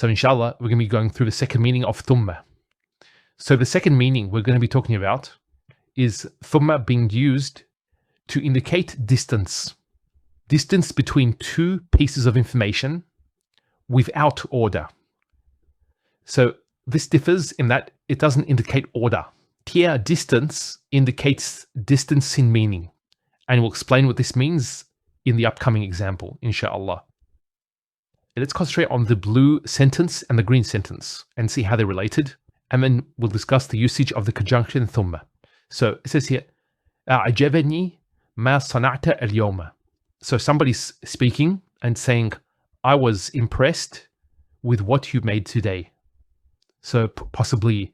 So inshallah, we're going to be going through the second meaning of Thumma. So the second meaning we're going to be talking about is Thumma being used to indicate distance. Distance between two pieces of information without order. So this differs in that it doesn't indicate order. Here, distance indicates distance in meaning. And we'll explain what this means in the upcoming example, inshallah. Let's concentrate on the blue sentence and the green sentence and see how they're related. And then we'll discuss the usage of the conjunction Thumma. So it says here, أعجبني ما صنعت اليوم. So somebody's speaking and saying, I was impressed with what you made today. So possibly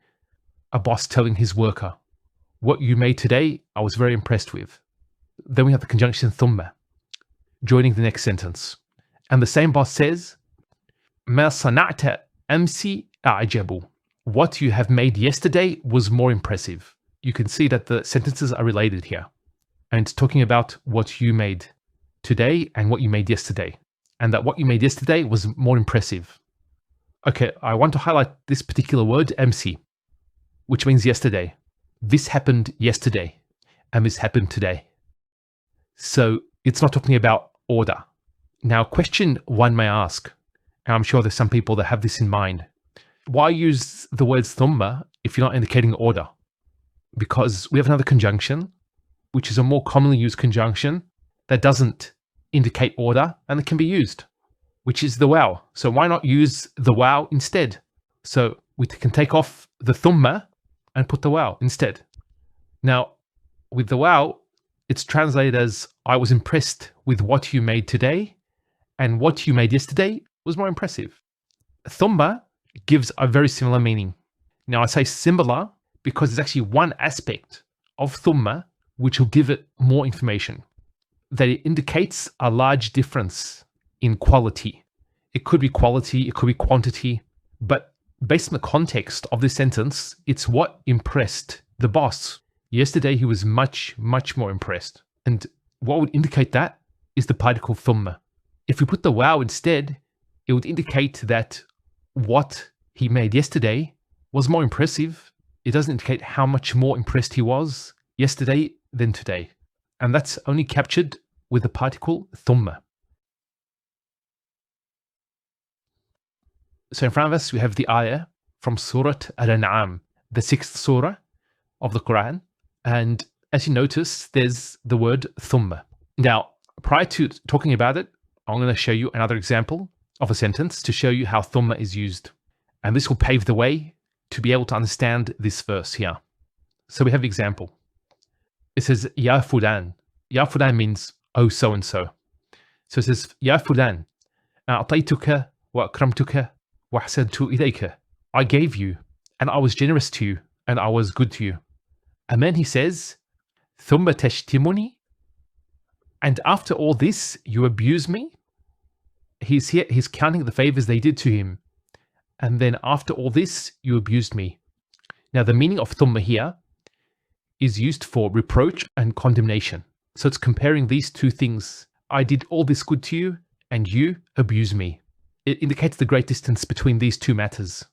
a boss telling his worker, what you made today, I was very impressed with. Then we have the conjunction Thumma, joining the next sentence. And the same boss says, ما صنعت أمس أعجب. What you have made yesterday was more impressive. You can see that the sentences are related here. And it's talking about what you made today and what you made yesterday. And that what you made yesterday was more impressive. Okay, I want to highlight this particular word, MC, which means yesterday. This happened yesterday, and this happened today. So it's not talking about order. Now, question one may ask, and I'm sure there's some people that have this in mind, why use the words Thumma if you're not indicating order? Because we have another conjunction, which is a more commonly used conjunction that doesn't indicate order and it can be used, which is the Waaw. So why not use the Waaw instead? So we can take off the Thumma and put the Waaw instead. Now, with the Waaw, it's translated as, I was impressed with what you made today, and what you made yesterday was more impressive. Thumma gives a very similar meaning. Now I say similar because there's actually one aspect of Thumma which will give it more information. That it indicates a large difference in quality. It could be quality, it could be quantity, but based on the context of this sentence, it's what impressed the boss. Yesterday he was much, much more impressed. And what would indicate that is the particle Thumma. If we put the Waaw instead, it would indicate that what he made yesterday was more impressive. It doesn't indicate how much more impressed he was yesterday than today. And that's only captured with the particle Thumma. So in front of us, we have the ayah from Surah Al-An'am, the 6th surah of the Quran. And as you notice, there's the word Thumma. Now, prior to talking about it, I'm going to show you another example of a sentence to show you how Thumma is used. And this will pave the way to be able to understand this verse here. So we have the example. It says, Ya Fulan. Ya Fulan means, oh so-and-so. So it says, Ya Fulan, أعطيتك وأكرمتك وأحسنت إليك. I gave you, and I was generous to you, and I was good to you. And then he says, ثم تشتمني. And after all this, you abuse me? He's counting the favors they did to him. And then after all this, you abused me. Now the meaning of Thumma here is used for reproach and condemnation. So it's comparing these two things. I did all this good to you, and you abuse me. It indicates the great distance between these two matters.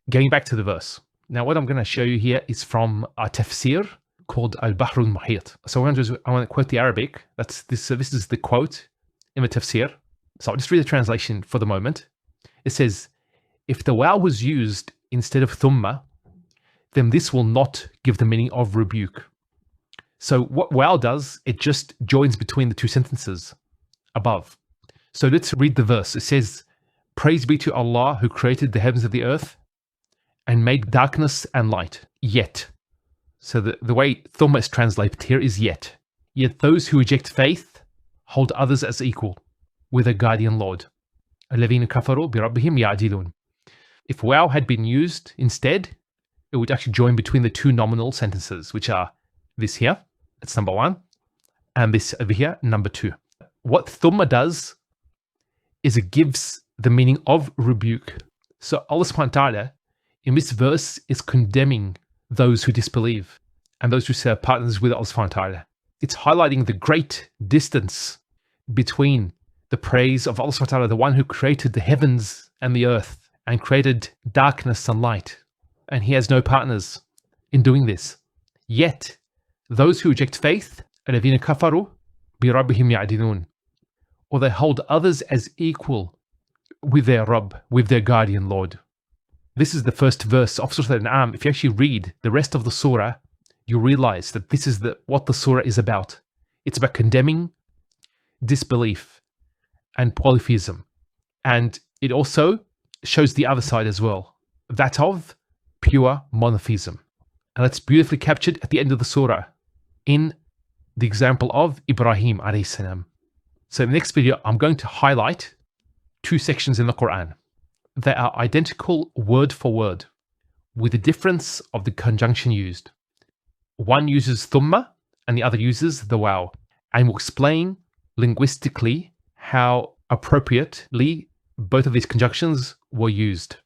Going back to the verse. Now what I'm going to show you here is from a tafsir called Al-Bahr al-Muhit. So I want to quote the Arabic. This is the quote in the tafsir. So I'll just read the translation for the moment. It says, if the Waaw was used instead of Thumma, then this will not give the meaning of rebuke. So what Waaw does, it just joins between the two sentences above. So let's read the verse. It says, praise be to Allah who created the heavens and the earth and made darkness and light. Yet. So the way Thumma is translated here is yet. Yet those who reject faith hold others as equal with a guardian Lord. الَّذِينَ كَفَرُوا بِرَبِّهِمْ يَعْدِلُونَ. If Waaw had been used instead, it would actually join between the two nominal sentences, which are this here, that's number 1, and this over here, number 2. What Thumma does is it gives the meaning of rebuke. So Allah subhanahu wa ta'ala in this verse is condemning those who disbelieve and those who serve partners with Allah subhanahu wa ta'ala. It's highlighting the great distance between the praise of Allah subhanahu wa ta'ala, the one who created the heavens and the earth and created darkness and light, and he has no partners in doing this. Yet, those who reject faith, الَّذِينَ كَفَرُوا بِرَبِّهِمْ يَعْدِلُونَ, or they hold others as equal with their Rabb, with their guardian Lord. This is the first verse of Surah Al-An'am. If you actually read the rest of the surah, you realize that this is what the surah is about. It's about condemning disbelief and polytheism. And it also shows the other side as well, that of pure monotheism. And that's beautifully captured at the end of the surah in the example of Ibrahim alayhi salam. So in the next video, I'm going to highlight 2 sections in the Quran. They are identical word for word, with the difference of the conjunction used. One uses Thumma and the other uses the Waaw. And we'll explain linguistically how appropriately both of these conjunctions were used.